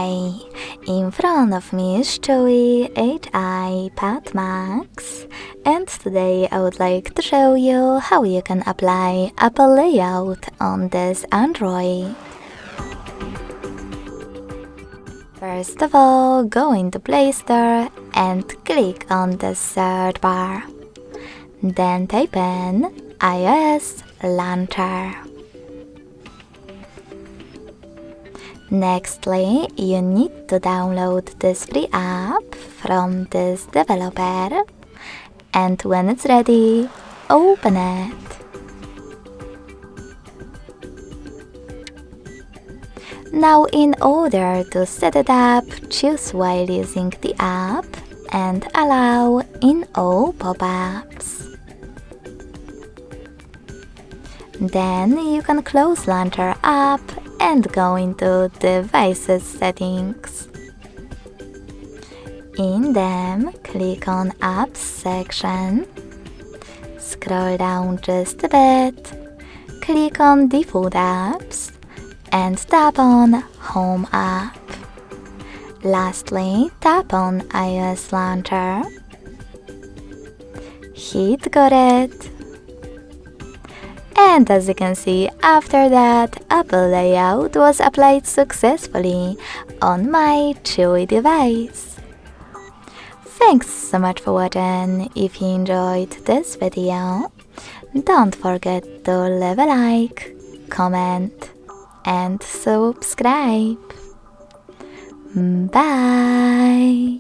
Hi! In front of me is Chuwi HiPad Max, and today I would like to show you how you can apply Apple layout on this Android. First of all, go into Play Store and click on the search bar. Then type in iOS Launcher. Nextly, you need to download this free app from this developer, and when it's ready, open it. Now, in order to set it up, choose while using the app and allow in all pop-ups. Then you can close Launcher app and go into Devices settings. In them, click on Apps section, scroll down just a bit, click on Default Apps, and tap on Home app. Lastly, tap on iOS Launcher. Hit Got It. And as you can see, after that, Apple layout was applied successfully on my Chuwi device. Thanks so much for watching. If you enjoyed this video, don't forget to leave a like, comment, and subscribe. Bye!